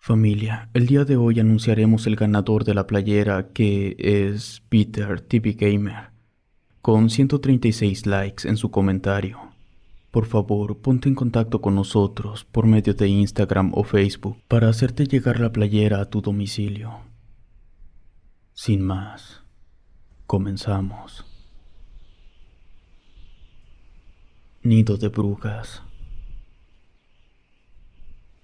Familia, el día de hoy anunciaremos el ganador de la playera, que es Peter TV Gamer, con 136 likes en su comentario. Por favor, ponte en contacto con nosotros por medio de Instagram o Facebook para hacerte llegar la playera a tu domicilio. Sin más, comenzamos. Nido de brujas.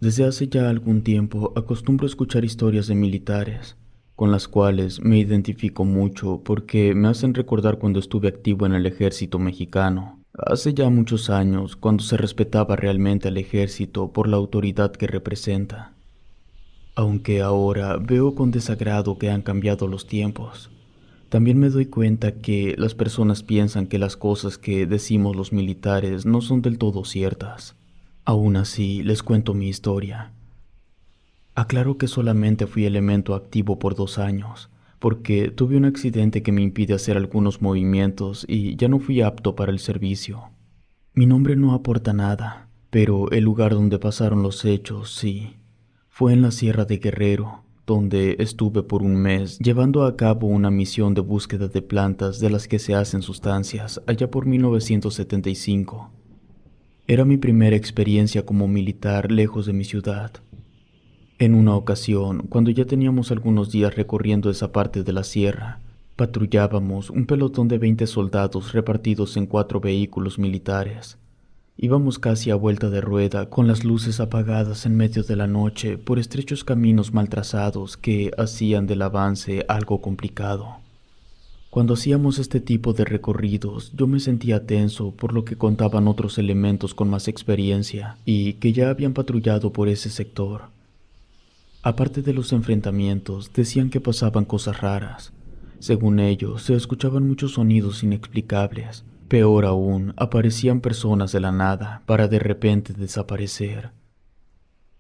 Desde hace ya algún tiempo acostumbro escuchar historias de militares, con las cuales me identifico mucho porque me hacen recordar cuando estuve activo en el ejército mexicano, hace ya muchos años, cuando se respetaba realmente al ejército por la autoridad que representa. Aunque ahora veo con desagrado que han cambiado los tiempos, también me doy cuenta que las personas piensan que las cosas que decimos los militares no son del todo ciertas. Aún así, les cuento mi historia. Aclaro que solamente fui elemento activo por 2 años, porque tuve un accidente que me impide hacer algunos movimientos y ya no fui apto para el servicio. Mi nombre no aporta nada, pero el lugar donde pasaron los hechos, sí. Fue en la Sierra de Guerrero, donde estuve por un mes llevando a cabo una misión de búsqueda de plantas de las que se hacen sustancias allá por 1975. Era mi primera experiencia como militar lejos de mi ciudad. En una ocasión, cuando ya teníamos algunos días recorriendo esa parte de la sierra, patrullábamos un pelotón de 20 soldados repartidos en 4 vehículos militares. Íbamos casi a vuelta de rueda, con las luces apagadas en medio de la noche, por estrechos caminos mal trazados que hacían del avance algo complicado. Cuando hacíamos este tipo de recorridos, yo me sentía tenso por lo que contaban otros elementos con más experiencia y que ya habían patrullado por ese sector. Aparte de los enfrentamientos, decían que pasaban cosas raras. Según ellos, se escuchaban muchos sonidos inexplicables. Peor aún, aparecían personas de la nada para de repente desaparecer.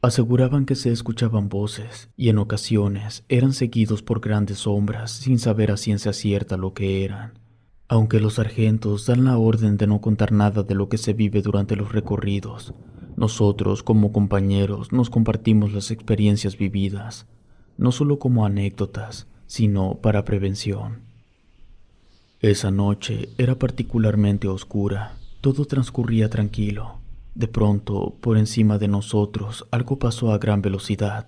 Aseguraban que se escuchaban voces y en ocasiones eran seguidos por grandes sombras sin saber a ciencia cierta lo que eran. Aunque los sargentos dan la orden de no contar nada de lo que se vive durante los recorridos, nosotros como compañeros nos compartimos las experiencias vividas, no solo como anécdotas, sino para prevención. Esa noche era particularmente oscura, todo transcurría tranquilo. De pronto, por encima de nosotros, algo pasó a gran velocidad.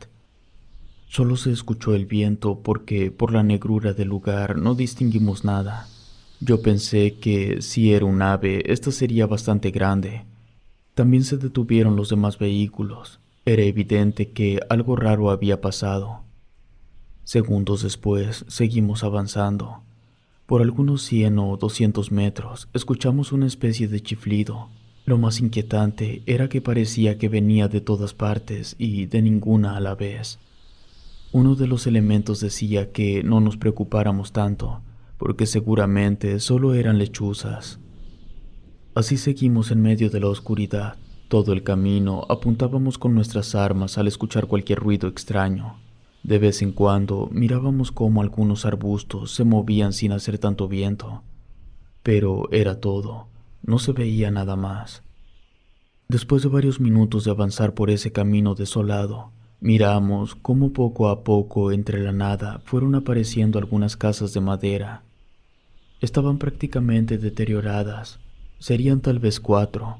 Solo se escuchó el viento porque por la negrura del lugar no distinguimos nada. Yo pensé que si era un ave, esta sería bastante grande. También se detuvieron los demás vehículos. Era evidente que algo raro había pasado. Segundos después, seguimos avanzando. Por algunos 100 o 200 metros, escuchamos una especie de chiflido. Lo más inquietante era que parecía que venía de todas partes y de ninguna a la vez. Uno de los elementos decía que no nos preocupáramos tanto, porque seguramente solo eran lechuzas. Así seguimos en medio de la oscuridad. Todo el camino apuntábamos con nuestras armas al escuchar cualquier ruido extraño. De vez en cuando mirábamos cómo algunos arbustos se movían sin hacer tanto viento. Pero era todo, no se veía nada más. Después de varios minutos de avanzar por ese camino desolado, miramos cómo poco a poco entre la nada fueron apareciendo algunas casas de madera. Estaban prácticamente deterioradas, serían tal vez 4.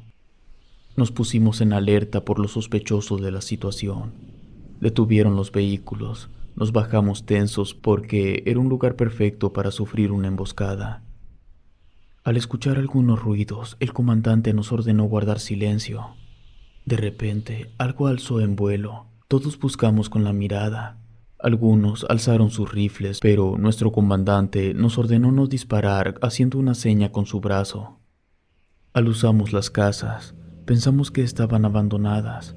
Nos pusimos en alerta por lo sospechoso de la situación. Detuvieron los vehículos, nos bajamos tensos porque era un lugar perfecto para sufrir una emboscada. Al escuchar algunos ruidos, el comandante nos ordenó guardar silencio. De repente, algo alzó en vuelo. Todos buscamos con la mirada. Algunos alzaron sus rifles, pero nuestro comandante nos ordenó no disparar haciendo una seña con su brazo. Alusamos las casas. Pensamos que estaban abandonadas.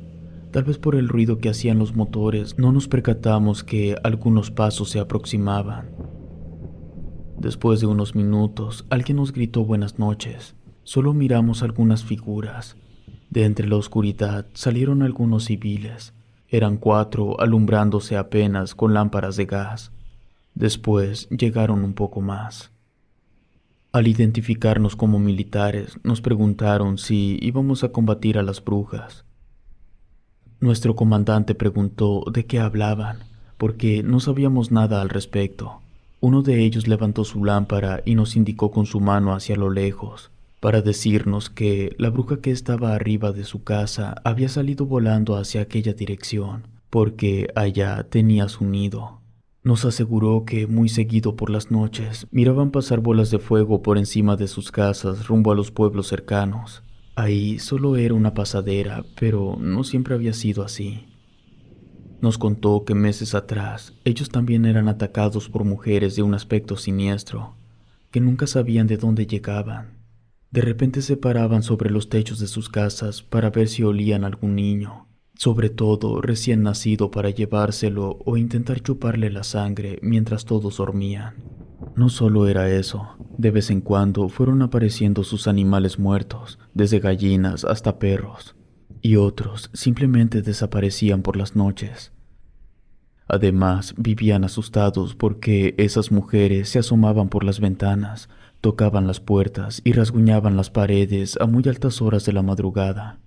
Tal vez por el ruido que hacían los motores, no nos percatamos que algunos pasos se aproximaban. Después de unos minutos, alguien nos gritó buenas noches. Solo miramos algunas figuras. De entre la oscuridad salieron algunos civiles. Eran 4 alumbrándose apenas con lámparas de gas. Después llegaron un poco más. Al identificarnos como militares, nos preguntaron si íbamos a combatir a las brujas. Nuestro comandante preguntó de qué hablaban, porque no sabíamos nada al respecto. Uno de ellos levantó su lámpara y nos indicó con su mano hacia lo lejos, para decirnos que la bruja que estaba arriba de su casa había salido volando hacia aquella dirección, porque allá tenía su nido. Nos aseguró que muy seguido por las noches miraban pasar bolas de fuego por encima de sus casas rumbo a los pueblos cercanos. Ahí solo era una pasadera, pero no siempre había sido así. Nos contó que meses atrás ellos también eran atacados por mujeres de un aspecto siniestro, que nunca sabían de dónde llegaban. De repente se paraban sobre los techos de sus casas para ver si olían algún niño, sobre todo recién nacido, para llevárselo o intentar chuparle la sangre mientras todos dormían. No solo era eso, de vez en cuando fueron apareciendo sus animales muertos, desde gallinas hasta perros, y otros simplemente desaparecían por las noches. Además, vivían asustados porque esas mujeres se asomaban por las ventanas, tocaban las puertas y rasguñaban las paredes a muy altas horas de la madrugada.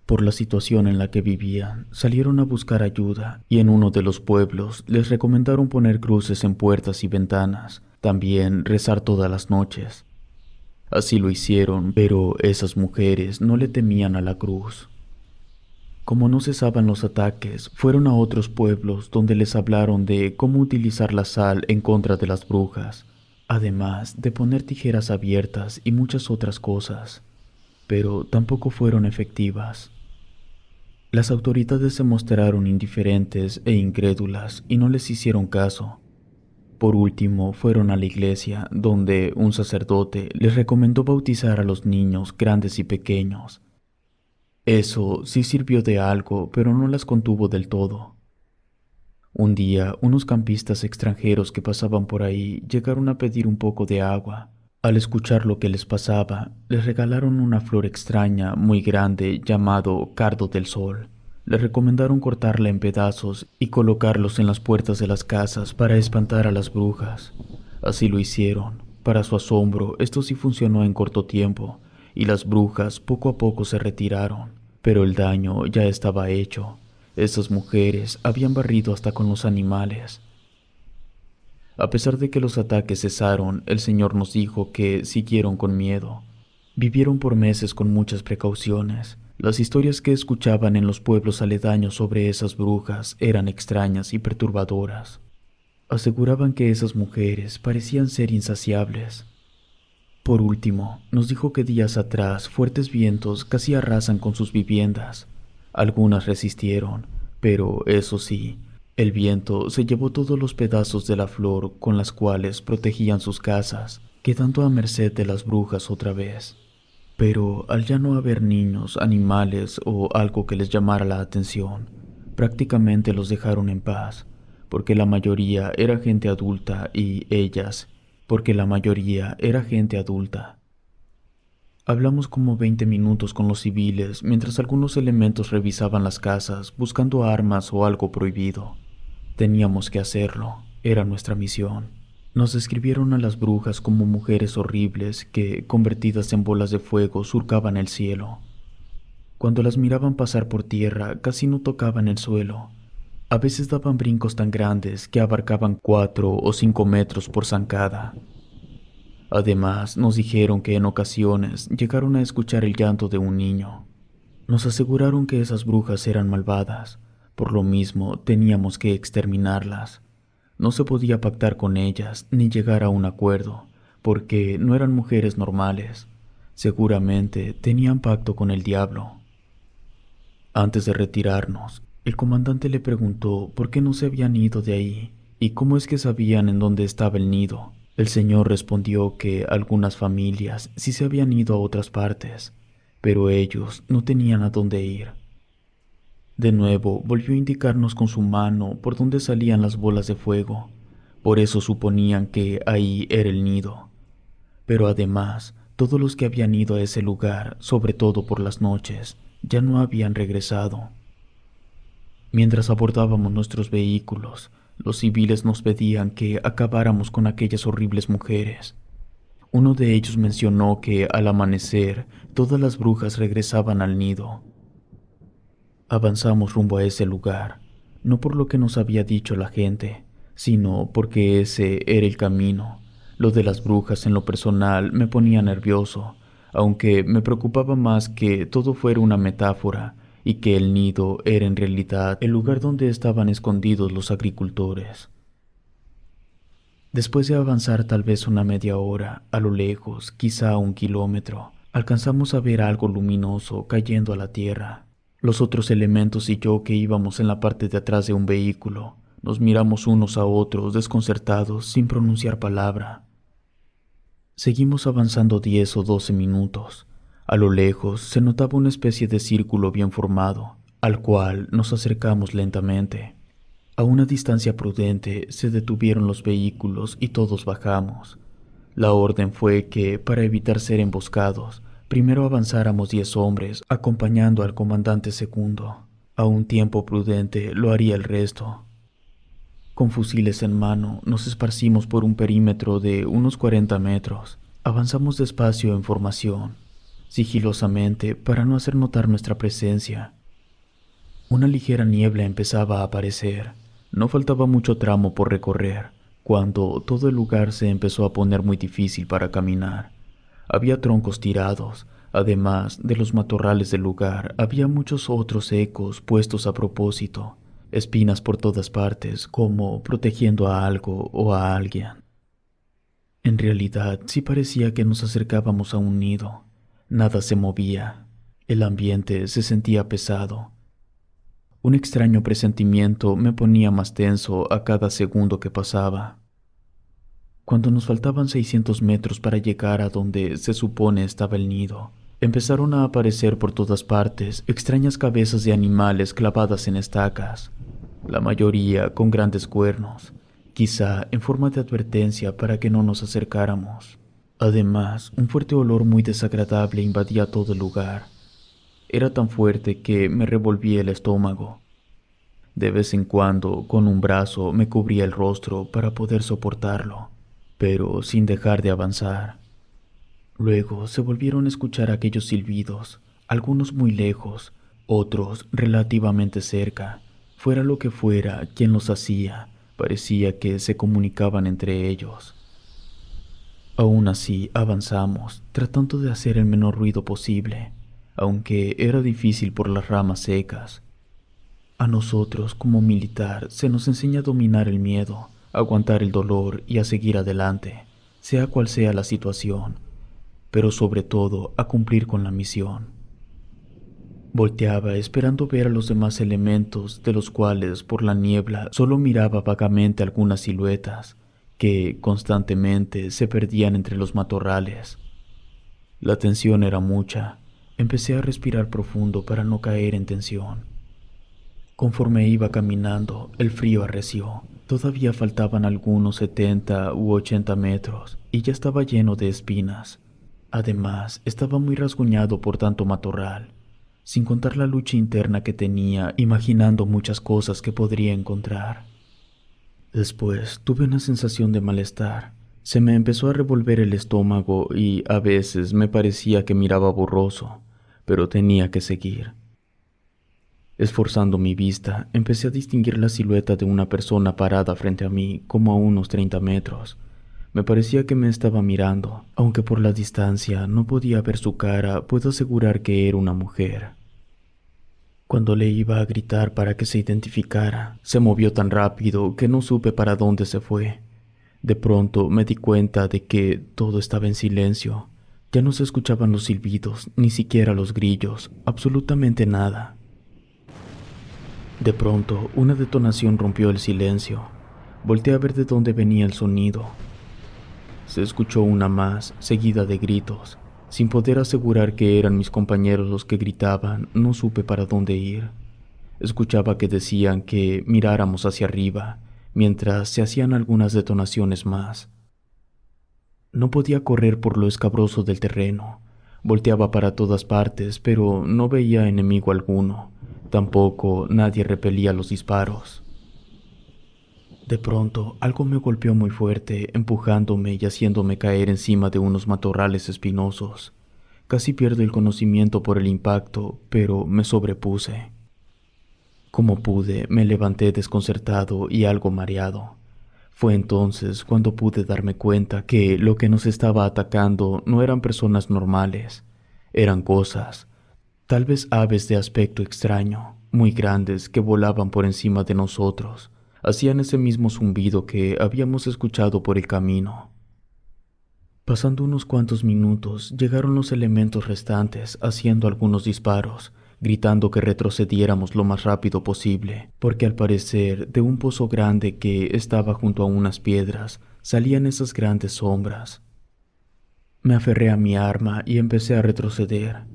Por la situación en la que vivían, salieron a buscar ayuda y en uno de los pueblos les recomendaron poner cruces en puertas y ventanas, también rezar todas las noches. Así lo hicieron, pero esas mujeres no le temían a la cruz. Como no cesaban los ataques, fueron a otros pueblos donde les hablaron de cómo utilizar la sal en contra de las brujas, además de poner tijeras abiertas y muchas otras cosas, pero tampoco fueron efectivas. Las autoridades se mostraron indiferentes e incrédulas y no les hicieron caso. Por último, fueron a la iglesia, donde un sacerdote les recomendó bautizar a los niños grandes y pequeños. Eso sí sirvió de algo, pero no las contuvo del todo. Un día, unos campistas extranjeros que pasaban por ahí llegaron a pedir un poco de agua. Al escuchar lo que les pasaba, les regalaron una flor extraña muy grande llamado cardo del sol. Les recomendaron cortarla en pedazos y colocarlos en las puertas de las casas para espantar a las brujas. Así lo hicieron. Para su asombro, esto sí funcionó en corto tiempo, y las brujas poco a poco se retiraron. Pero el daño ya estaba hecho. Esas mujeres habían barrido hasta con los animales. A pesar de que los ataques cesaron, el Señor nos dijo que siguieron con miedo. Vivieron por meses con muchas precauciones. Las historias que escuchaban en los pueblos aledaños sobre esas brujas eran extrañas y perturbadoras. Aseguraban que esas mujeres parecían ser insaciables. Por último, nos dijo que días atrás fuertes vientos casi arrasan con sus viviendas. Algunas resistieron, pero eso sí, el viento se llevó todos los pedazos de la flor con las cuales protegían sus casas, quedando a merced de las brujas otra vez. Pero al ya no haber niños, animales o algo que les llamara la atención, prácticamente los dejaron en paz, porque la mayoría era gente adulta y ellas, porque la mayoría era gente adulta. Hablamos como 20 minutos con los civiles mientras algunos elementos revisaban las casas buscando armas o algo prohibido. Teníamos que hacerlo, era nuestra misión. Nos describieron a las brujas como mujeres horribles que, convertidas en bolas de fuego, surcaban el cielo. Cuando las miraban pasar por tierra, casi no tocaban el suelo. A veces daban brincos tan grandes que abarcaban 4 o 5 metros por zancada. Además, nos dijeron que en ocasiones llegaron a escuchar el llanto de un niño. Nos aseguraron que esas brujas eran malvadas, por lo mismo teníamos que exterminarlas. No se podía pactar con ellas ni llegar a un acuerdo, porque no eran mujeres normales. Seguramente tenían pacto con el diablo. Antes de retirarnos, el comandante le preguntó por qué no se habían ido de ahí y cómo es que sabían en dónde estaba el nido. El señor respondió que algunas familias sí se habían ido a otras partes, pero ellos no tenían a dónde ir. De nuevo volvió a indicarnos con su mano por dónde salían las bolas de fuego. Por eso suponían que ahí era el nido. Pero además, todos los que habían ido a ese lugar, sobre todo por las noches, ya no habían regresado. Mientras abordábamos nuestros vehículos, los civiles nos pedían que acabáramos con aquellas horribles mujeres. Uno de ellos mencionó que al amanecer todas las brujas regresaban al nido. Avanzamos rumbo a ese lugar, no por lo que nos había dicho la gente, sino porque ese era el camino. Lo de las brujas en lo personal me ponía nervioso, aunque me preocupaba más que todo fuera una metáfora y que el nido era en realidad el lugar donde estaban escondidos los agricultores. Después de avanzar tal vez una media hora, a lo lejos, quizá 1 kilómetro, alcanzamos a ver algo luminoso cayendo a la tierra. Los otros elementos y yo, que íbamos en la parte de atrás de un vehículo, nos miramos unos a otros desconcertados sin pronunciar palabra. Seguimos avanzando 10 o 12 minutos. A lo lejos se notaba una especie de círculo bien formado, al cual nos acercamos lentamente. A una distancia prudente se detuvieron los vehículos y todos bajamos. La orden fue que, para evitar ser emboscados, primero avanzáramos 10 hombres acompañando al comandante segundo. A un tiempo prudente lo haría el resto. Con fusiles en mano nos esparcimos por un perímetro de unos 40 metros. Avanzamos despacio en formación, sigilosamente para no hacer notar nuestra presencia. Una ligera niebla empezaba a aparecer. No faltaba mucho tramo por recorrer, cuando todo el lugar se empezó a poner muy difícil para caminar. Había troncos tirados, además de los matorrales del lugar, había muchos otros secos puestos a propósito, espinas por todas partes, como protegiendo a algo o a alguien. En realidad, sí parecía que nos acercábamos a un nido. Nada se movía. El ambiente se sentía pesado. Un extraño presentimiento me ponía más tenso a cada segundo que pasaba. Cuando nos faltaban 600 metros para llegar a donde se supone estaba el nido, empezaron a aparecer por todas partes extrañas cabezas de animales clavadas en estacas, la mayoría con grandes cuernos, quizá en forma de advertencia para que no nos acercáramos. Además, un fuerte olor muy desagradable invadía todo el lugar. Era tan fuerte que me revolvía el estómago. De vez en cuando, con un brazo me cubría el rostro para poder soportarlo, pero sin dejar de avanzar. Luego se volvieron a escuchar aquellos silbidos, algunos muy lejos, otros relativamente cerca. Fuera lo que fuera quien los hacía, parecía que se comunicaban entre ellos. Aún así avanzamos, tratando de hacer el menor ruido posible, aunque era difícil por las ramas secas. A nosotros, como militar, se nos enseña a dominar el miedo, a aguantar el dolor y a seguir adelante, sea cual sea la situación, pero sobre todo a cumplir con la misión. Volteaba esperando ver a los demás elementos, de los cuales por la niebla solo miraba vagamente algunas siluetas que constantemente se perdían entre los matorrales. La tensión era mucha. Empecé a respirar profundo para no caer en tensión. Conforme iba caminando, el frío arreció. Todavía faltaban algunos 70 u 80 metros y ya estaba lleno de espinas. Además, estaba muy rasguñado por tanto matorral, sin contar la lucha interna que tenía, imaginando muchas cosas que podría encontrar. Después tuve una sensación de malestar. Se me empezó a revolver el estómago y a veces me parecía que miraba borroso, pero tenía que seguir. Esforzando mi vista, empecé a distinguir la silueta de una persona parada frente a mí, como a unos 30 metros. Me parecía que me estaba mirando, aunque por la distancia no podía ver su cara, puedo asegurar que era una mujer. Cuando le iba a gritar para que se identificara, se movió tan rápido que no supe para dónde se fue. De pronto me di cuenta de que todo estaba en silencio. Ya no se escuchaban los silbidos, ni siquiera los grillos, absolutamente nada. De pronto, una detonación rompió el silencio. Volteé a ver de dónde venía el sonido. Se escuchó una más, seguida de gritos. Sin poder asegurar que eran mis compañeros los que gritaban, no supe para dónde ir. Escuchaba que decían que miráramos hacia arriba, mientras se hacían algunas detonaciones más. No podía correr por lo escabroso del terreno. Volteaba para todas partes, pero no veía enemigo alguno. Tampoco nadie repelía los disparos. De pronto, algo me golpeó muy fuerte, empujándome y haciéndome caer encima de unos matorrales espinosos. Casi pierdo el conocimiento por el impacto, pero me sobrepuse. Como pude, me levanté desconcertado y algo mareado. Fue entonces cuando pude darme cuenta que lo que nos estaba atacando no eran personas normales, eran cosas, tal vez aves de aspecto extraño, muy grandes que volaban por encima de nosotros. Hacían ese mismo zumbido que habíamos escuchado por el camino. Pasando unos cuantos minutos, llegaron los elementos restantes haciendo algunos disparos, gritando que retrocediéramos lo más rápido posible, porque al parecer de un pozo grande que estaba junto a unas piedras salían esas grandes sombras. Me aferré a mi arma y empecé a retroceder.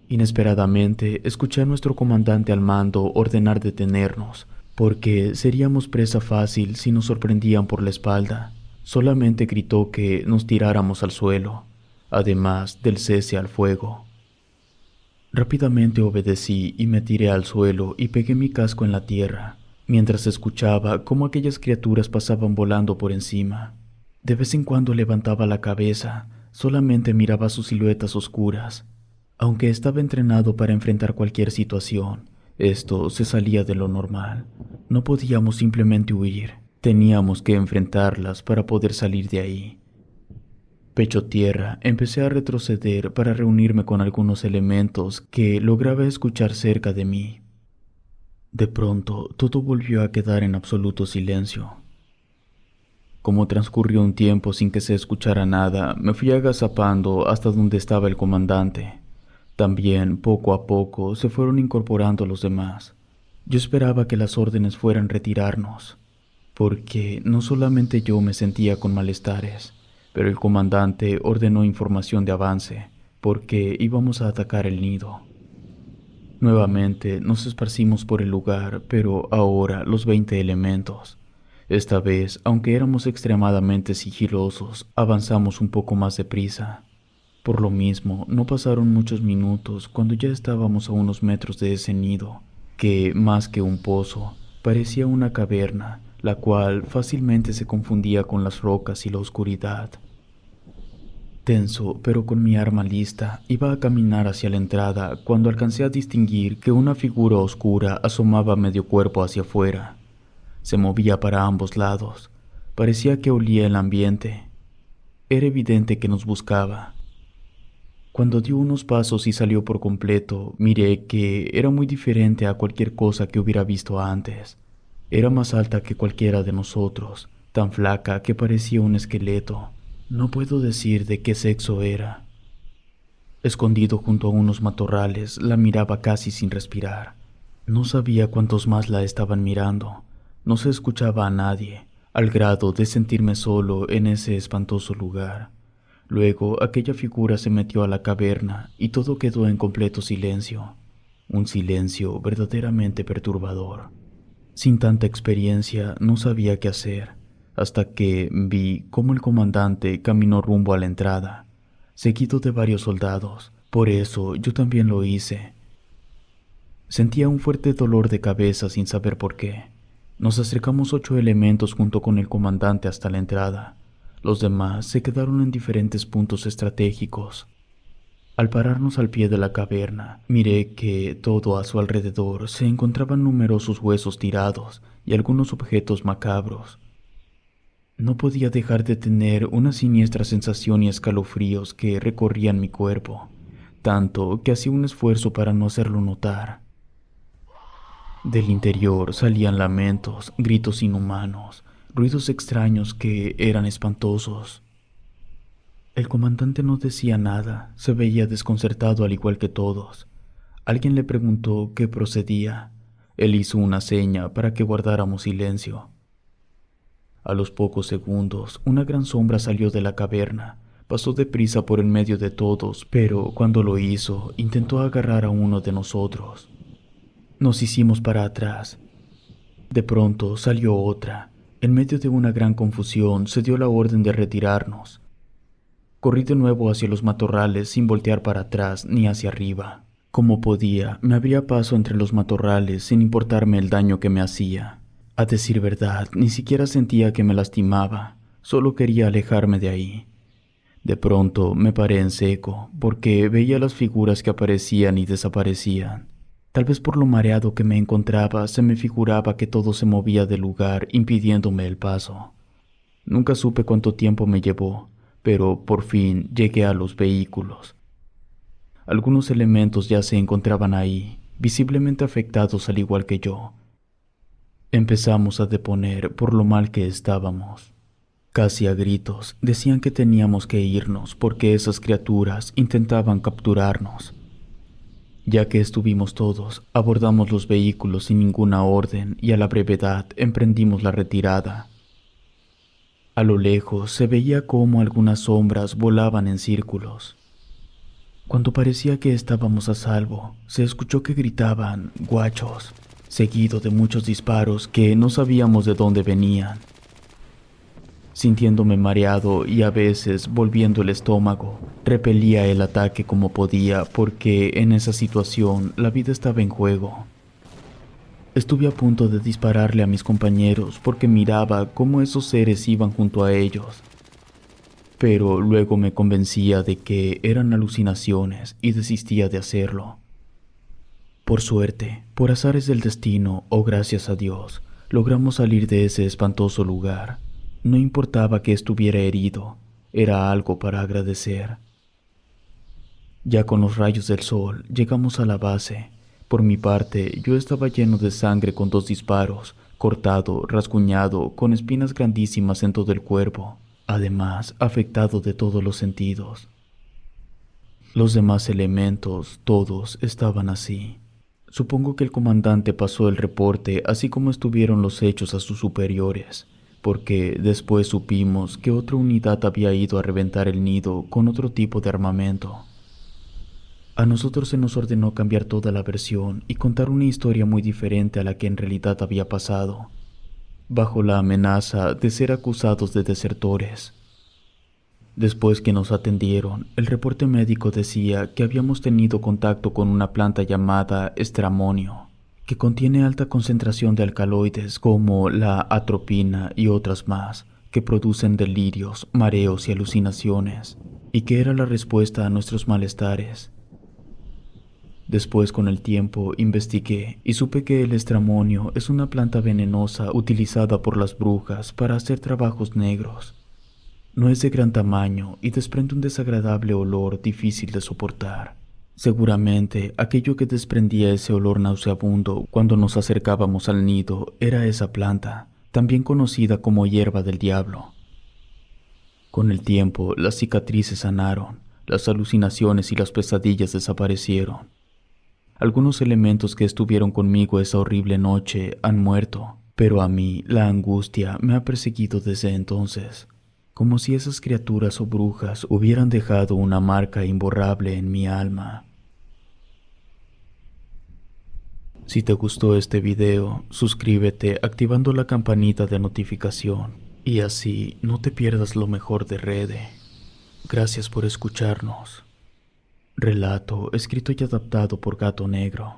Inesperadamente, escuché a nuestro comandante al mando ordenar detenernos, porque seríamos presa fácil si nos sorprendían por la espalda. Solamente gritó que nos tiráramos al suelo, además del cese al fuego. Rápidamente obedecí y me tiré al suelo y pegué mi casco en la tierra, mientras escuchaba cómo aquellas criaturas pasaban volando por encima. De vez en cuando levantaba la cabeza, solamente miraba sus siluetas oscuras. Aunque estaba entrenado para enfrentar cualquier situación, esto se salía de lo normal. No podíamos simplemente huir, teníamos que enfrentarlas para poder salir de ahí. Pecho tierra, empecé a retroceder para reunirme con algunos elementos que lograba escuchar cerca de mí. De pronto, todo volvió a quedar en absoluto silencio. Como transcurrió un tiempo sin que se escuchara nada, me fui agazapando hasta donde estaba el comandante. También, poco a poco, se fueron incorporando los demás. Yo esperaba que las órdenes fueran retirarnos, porque no solamente yo me sentía con malestares, pero el comandante ordenó información de avance, porque íbamos a atacar el nido. Nuevamente nos esparcimos por el lugar, pero ahora los 20 elementos. Esta vez, aunque éramos extremadamente sigilosos, avanzamos un poco más deprisa. Por lo mismo, no pasaron muchos minutos cuando ya estábamos a unos metros de ese nido, que, más que un pozo, parecía una caverna, la cual fácilmente se confundía con las rocas y la oscuridad. Tenso, pero con mi arma lista, iba a caminar hacia la entrada cuando alcancé a distinguir que una figura oscura asomaba medio cuerpo hacia afuera. Se movía para ambos lados. Parecía que olía el ambiente. Era evidente que nos buscaba. Cuando dio unos pasos y salió por completo, miré que era muy diferente a cualquier cosa que hubiera visto antes. Era más alta que cualquiera de nosotros, tan flaca que parecía un esqueleto. No puedo decir de qué sexo era. Escondido junto a unos matorrales, la miraba casi sin respirar. No sabía cuántos más la estaban mirando. No se escuchaba a nadie, al grado de sentirme solo en ese espantoso lugar. Luego aquella figura se metió a la caverna y todo quedó en completo silencio. Un silencio verdaderamente perturbador. Sin tanta experiencia no sabía qué hacer, hasta que vi cómo el comandante caminó rumbo a la entrada, seguido de varios soldados. Por eso yo también lo hice. Sentía un fuerte dolor de cabeza sin saber por qué. Nos acercamos 8 elementos junto con el comandante hasta la entrada. Los demás se quedaron en diferentes puntos estratégicos. Al pararnos al pie de la caverna, miré que todo a su alrededor se encontraban numerosos huesos tirados y algunos objetos macabros. No podía dejar de tener una siniestra sensación y escalofríos que recorrían mi cuerpo, tanto que hacía un esfuerzo para no hacerlo notar. Del interior salían lamentos, gritos inhumanos, ruidos extraños que eran espantosos. El comandante no decía nada, se veía desconcertado al igual que todos. Alguien le preguntó qué procedía. Él hizo una seña para que guardáramos silencio. A los pocos segundos, una gran sombra salió de la caverna. Pasó deprisa por en medio de todos, pero cuando lo hizo, intentó agarrar a uno de nosotros. Nos hicimos para atrás. De pronto salió otra. En medio de una gran confusión, se dio la orden de retirarnos. Corrí de nuevo hacia los matorrales sin voltear para atrás ni hacia arriba. Como podía, me abría paso entre los matorrales sin importarme el daño que me hacía. A decir verdad, ni siquiera sentía que me lastimaba, solo quería alejarme de ahí. De pronto me paré en seco, porque veía las figuras que aparecían y desaparecían. Tal vez por lo mareado que me encontraba, se me figuraba que todo se movía del lugar, impidiéndome el paso. Nunca supe cuánto tiempo me llevó, pero por fin llegué a los vehículos. Algunos elementos ya se encontraban ahí, visiblemente afectados al igual que yo. Empezamos a deponer por lo mal que estábamos. Casi a gritos decían que teníamos que irnos porque esas criaturas intentaban capturarnos. Ya que estuvimos todos, abordamos los vehículos sin ninguna orden y a la brevedad emprendimos la retirada. A lo lejos se veía cómo algunas sombras volaban en círculos. Cuando parecía que estábamos a salvo, se escuchó que gritaban "guachos", seguido de muchos disparos que no sabíamos de dónde venían. Sintiéndome mareado y a veces volviendo el estómago, repelía el ataque como podía porque en esa situación la vida estaba en juego. Estuve a punto de dispararle a mis compañeros porque miraba cómo esos seres iban junto a ellos. Pero luego me convencía de que eran alucinaciones y desistía de hacerlo. Por suerte, por azares del destino o gracias a Dios, logramos salir de ese espantoso lugar. No importaba que estuviera herido, era algo para agradecer. Ya con los rayos del sol llegamos a la base. Por mi parte, yo estaba lleno de sangre con 2 disparos, cortado, rasguñado, con espinas grandísimas en todo el cuerpo, además afectado de todos los sentidos. Los demás elementos, todos, estaban así. Supongo que el comandante pasó el reporte así como estuvieron los hechos a sus superiores, porque después supimos que otra unidad había ido a reventar el nido con otro tipo de armamento. A nosotros se nos ordenó cambiar toda la versión y contar una historia muy diferente a la que en realidad había pasado, bajo la amenaza de ser acusados de desertores. Después que nos atendieron, el reporte médico decía que habíamos tenido contacto con una planta llamada estramonio, que contiene alta concentración de alcaloides como la atropina y otras más, que producen delirios, mareos y alucinaciones, y que era la respuesta a nuestros malestares. Después, con el tiempo, investigué y supe que el estramonio es una planta venenosa utilizada por las brujas para hacer trabajos negros. No es de gran tamaño y desprende un desagradable olor difícil de soportar. Seguramente aquello que desprendía ese olor nauseabundo cuando nos acercábamos al nido era esa planta, también conocida como hierba del diablo. Con el tiempo, las cicatrices sanaron, las alucinaciones y las pesadillas desaparecieron. Algunos elementos que estuvieron conmigo esa horrible noche han muerto, pero a mí la angustia me ha perseguido desde entonces, como si esas criaturas o brujas hubieran dejado una marca imborrable en mi alma. Si te gustó este video, suscríbete activando la campanita de notificación y así no te pierdas lo mejor de Rede. Gracias por escucharnos. Relato escrito y adaptado por Gato Negro.